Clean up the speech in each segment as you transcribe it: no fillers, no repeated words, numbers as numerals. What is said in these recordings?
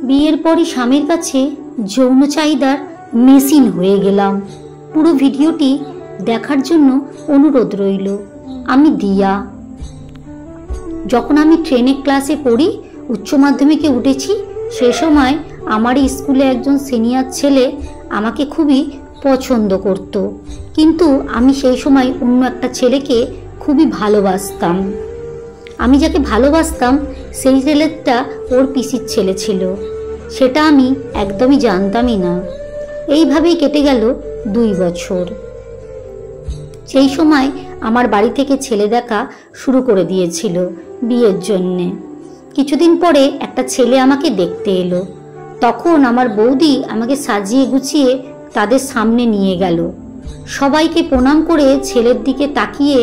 বিয়ের পরই স্বামীর কাছে যৌন চাহিদার মেশিন হয়ে গেলাম। পুরো ভিডিওটি দেখার জন্য অনুরোধ রইল। আমি দিয়া। যখন আমি ট্রেনে ক্লাসে পড়ি, উচ্চ মাধ্যমিকে উঠেছি, সে সময় আমার স্কুলে একজন সিনিয়র ছেলে আমাকে খুবই পছন্দ করত, কিন্তু আমি সেই সময় অন্য একটা ছেলেকে খুবই ভালোবাসতাম। আমি যাকে ভালোবাসতাম সেই ছেলেটা ওর পিসির ছেলে ছিল, সেটা আমি একদমই জানতামই না। এইভাবেই কেটে গেল 2 বছর। সেই সময় আমার বাড়ি থেকে ছেলে দেখা শুরু করে দিয়েছিল বিয়ের জন্যে। কিছুদিন পরে একটা ছেলে আমাকে দেখতে এলো। তখন আমার বৌদি আমাকে সাজিয়ে গুছিয়ে তাদের সামনে নিয়ে গেল। সবাইকে প্রণাম করে ছেলের দিকে তাকিয়ে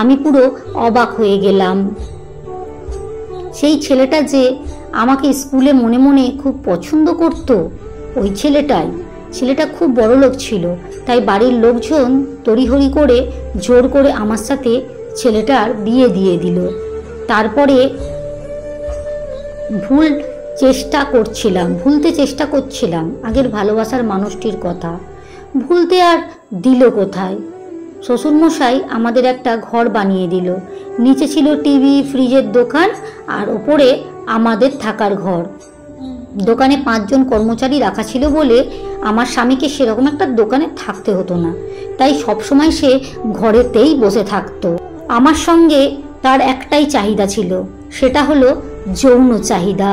আমি পুরো অবাক হয়ে গেলাম। সেই ছেলেটা যে আমাকে স্কুলে মনে মনে খুব পছন্দ করত, ওই ছেলেটা খুব বড়লোক ছিল, তাই বাড়ির লোকজন তড়িঘড়ি করে জোর করে আমার সাথে ছেলেটার বিয়ে দিয়ে দিল। তারপরে ভুলতে চেষ্টা করছিলাম আগের ভালোবাসার মানুষটির কথা। ভুলতে আর দিল কোথায়? শ্বশুরমশাই আমাদের একটা ঘর বানিয়ে দিল। নিচে ছিল টিভি, ফ্রিজের দোকান, আর ওপরে আমাদের থাকার ঘর। দোকানে 5 জন কর্মচারী রাখা ছিল বলে আমার স্বামীকে সেরকম একটা দোকানে থাকতে হতো না, তাই সবসময় সে ঘরেতেই বসে থাকতো। আমার সঙ্গে তার একটাই চাহিদা ছিল, সেটা হলো যৌন চাহিদা।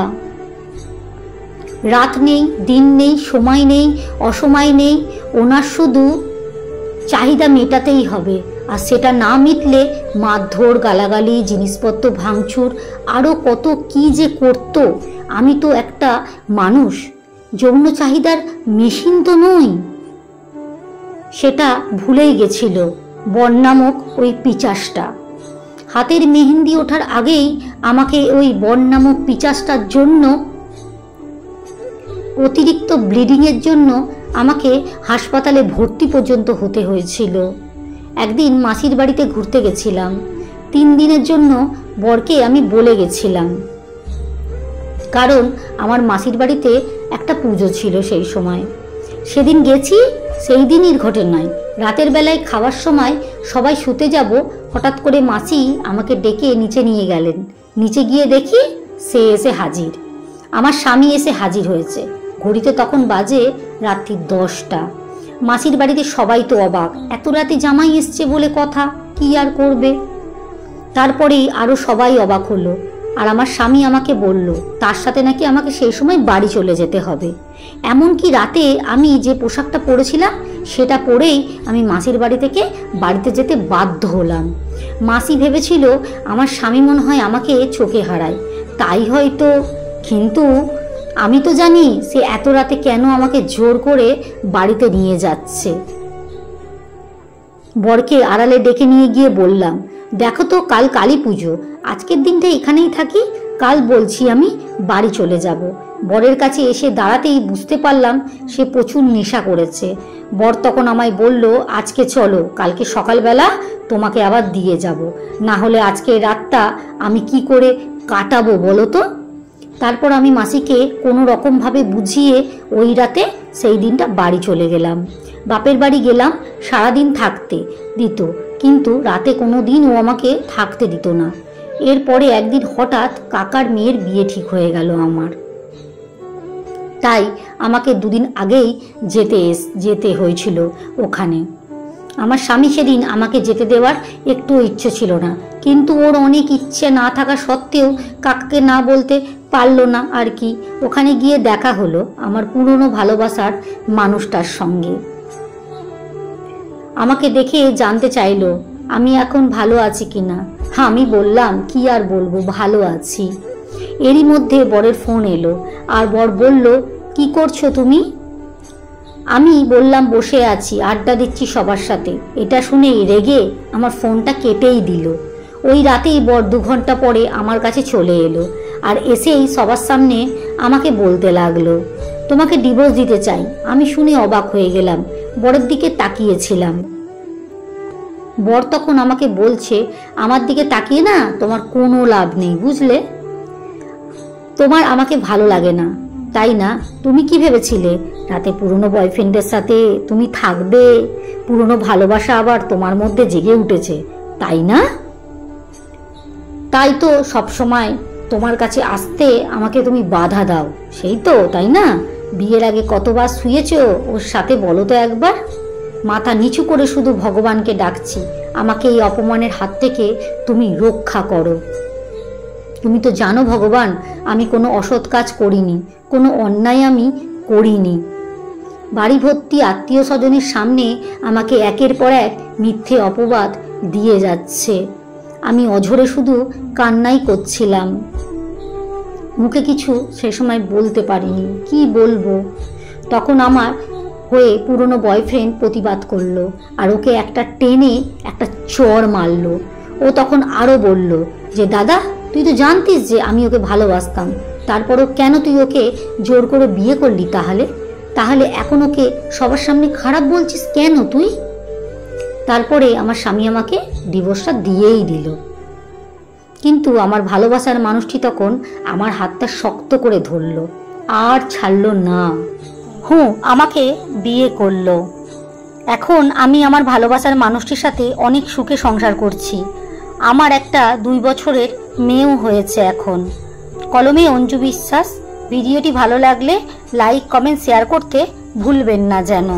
রাত নেই, দিন নেই, সময় নেই, অসময় নেই, ওনার শুধু চাহিদা মেটাতেই হবে। আর সেটা না মিটলে মারধর, গালাগালি, জিনিসপত্র ভাঙচুর, আরও কত কি যে করতো। আমি তো একটা মানুষ, যৌন চাহিদার মেশিন তো নই। সেটা ভুলেই গেছিল বর নামক ওই পিচাসটা। হাতের মেহেন্দি ওঠার আগেই আমাকে ওই বর নামক পিচাসটার জন্য, অতিরিক্ত ব্লিডিংয়ের জন্য আমাকে হাসপাতালে ভর্তি পর্যন্ত হতে হয়েছিল। একদিন মাসির বাড়িতে ঘুরতে গেছিলাম। 3 দিনের জন্য বরকে আমি বলে গেছিলাম, কারণ আমার মাসির বাড়িতে একটা পুজো ছিল সেই সময়। সেদিন গেছি, সেই দিনই ঘটনায় রাতের বেলায় খাওয়ার সময় সবাই শুতে যাব, হঠাৎ করে মাসি আমাকে ডেকে নিচে নিয়ে গেলেন। নিচে গিয়ে দেখি সে এসে হাজির, আমার স্বামী এসে হাজির হয়েছে। ঘড়িতে তখন বাজে রাত্রি 10টা। মাসির বাড়িতে সবাই তো অবাক, এত রাতে জামাই এসছে বলে কথা, কি আর করবে। তারপরেই আরও সবাই অবাক হলো। আর আমার স্বামী আমাকে বলল তার সাথে নাকি আমাকে সেই সময় বাড়ি চলে যেতে হবে। এমনকি রাতে আমি যে পোশাকটা পরেছিলাম সেটা পরেই আমি মাসির বাড়ি থেকে বাড়িতে যেতে বাধ্য হলাম। মাসি ভেবেছিল আমার স্বামী মনে হয় আমাকে চোখে হারায়, তাই হয়তো। কিন্তু আমি তো জানি সে এত রাতে কেন আমাকে জোর করে বাড়িতে নিয়ে যাচ্ছে। বরকে আড়ালে ডেকে নিয়ে গিয়ে বললাম, দেখো তো কাল কালী পুজো, আজকের দিনটা এখানেই থাকি, কাল বলছি আমি বাড়ি চলে যাব। বরের কাছে এসে দাঁড়াতেই বুঝতে পারলাম সে প্রচুর নেশা করেছে। বর তখন আমায় বলল, আজকে চলো, কালকে সকালবেলা তোমাকে আবার দিয়ে যাব, না হলে আজকে রাতটা আমি কি করে কাটাবো বলো তো। তারপর আমি মাসিকে কোনো রকমভাবে বুঝিয়ে ওই রাতে সেই দিনটা বাড়ি চলে গেলাম। বাপের বাড়ি গেলাম, সারাদিন থাকতে দিত, কিন্তু রাতে কোনো দিন ও আমাকে থাকতে দিত না। এরপরে একদিন হঠাৎ কাকার মেয়ের বিয়ে ঠিক হয়ে গেল আমার, তাই আমাকে 2 দিন আগেই যেতে হয়েছিল ওখানে। আমার স্বামী সেদিন আমাকে যেতে দেওয়ার একটু ইচ্ছে ছিল না, কিন্তু ওর অনেক ইচ্ছে না থাকা সত্ত্বেও কাকাকে না বলতে পারল না আর কি। ওখানে গিয়ে দেখা হলো আমার পুরনো ভালোবাসার মানুষটার সঙ্গে। আমাকে দেখে জানতে চাইলো আমি এখন ভালো আছি কিনা। আমি বললাম, কি আর বলবো, ভালো আছি। এরই মধ্যে বরের ফোন এলো, আর বর বলল, কি করছো তুমি? আমি বললাম, বসে আছি, আড্ডা দিচ্ছি সবার সাথে। এটা শুনেই রেগে আমার ফোনটা কেটেই দিল। ওই রাতেই বর 2 ঘন্টা পরে আমার কাছে চলে এলো, আর এসেই সবার সামনে আমাকে বলতে লাগলো, তোমাকে ডিভোর্স দিতে চাই। আমি শুনে অবাক হয়ে গেলাম, বরের দিকে তাকিয়েছিলাম। বর তখন আমাকে বলছে, আমার দিকে তাকিয়ে না তোমার কোনো লাভ নেই, বুঝলে? তোমার আমাকে ভালো লাগে না, তাই না? তুমি কি ভেবেছিলে রাতে পুরনো বয়ফ্রেন্ডের সাথে তুমি থাকবে? পুরনো ভালোবাসা আবার তোমার মধ্যে জেগে উঠেছে, তাই না? তাই তো সবসময় তোমার কাছে আসতে আমাকে তুমি বাধা দাও, সেই তো, তাই না? বিয়ের আগে কতবার শুয়েছো ওর সাথে বলো তো একবার। মাথা নিচু করে শুধু ভগবানকে ডাকছি, আমাকে এই অপমানের হাত থেকে তুমি রক্ষা করো। তুমি তো জানো ভগবান, আমি কোনো অসৎ কাজ করিনি, কোনো অন্যায় আমি করিনি। বাড়ি ভর্তি আত্মীয় স্বজনের সামনে আমাকে একের পর এক মিথ্যে অপবাদ দিয়ে যাচ্ছে। আমি অঝরে শুধু কান্নাই করছিলাম, মুখে কিছু সে সময় বলতে পারিনি। কি বলবো? তখন আমার হয়ে পুরনো বয়ফ্রেন্ড প্রতিবাদ করলো আর ওকে একটা টেনে একটা চড় মারলো। ও তখন আরও বলল যে দাদা, তুই তো জানতিস যে আমি ওকে ভালোবাসতাম, তারপরও কেন তুই ওকে জোর করে বিয়ে করলি? তাহলে এখন ওকে সবার সামনে খারাপ বলছিস কেন তুই? তারপরে আমার স্বামী আমাকে ডিভোর্সটা দিয়েই দিল। কিন্তু আমার ভালোবাসার মানুষটি তখন আমার হাতটা শক্ত করে ধরলো, আর ছাড়লো না। আমাকে বিয়ে করলো। এখন আমি আমার ভালোবাসার মানুষটির সাথে অনেক সুখে সংসার করছি। আমার একটা 2 বছরের মেয়েও হয়েছে এখন। কলমে অঞ্জু বিশ্বাস। ভিডিওটি ভালো লাগলে লাইক, কমেন্ট, শেয়ার করতে ভুলবেন না যেন।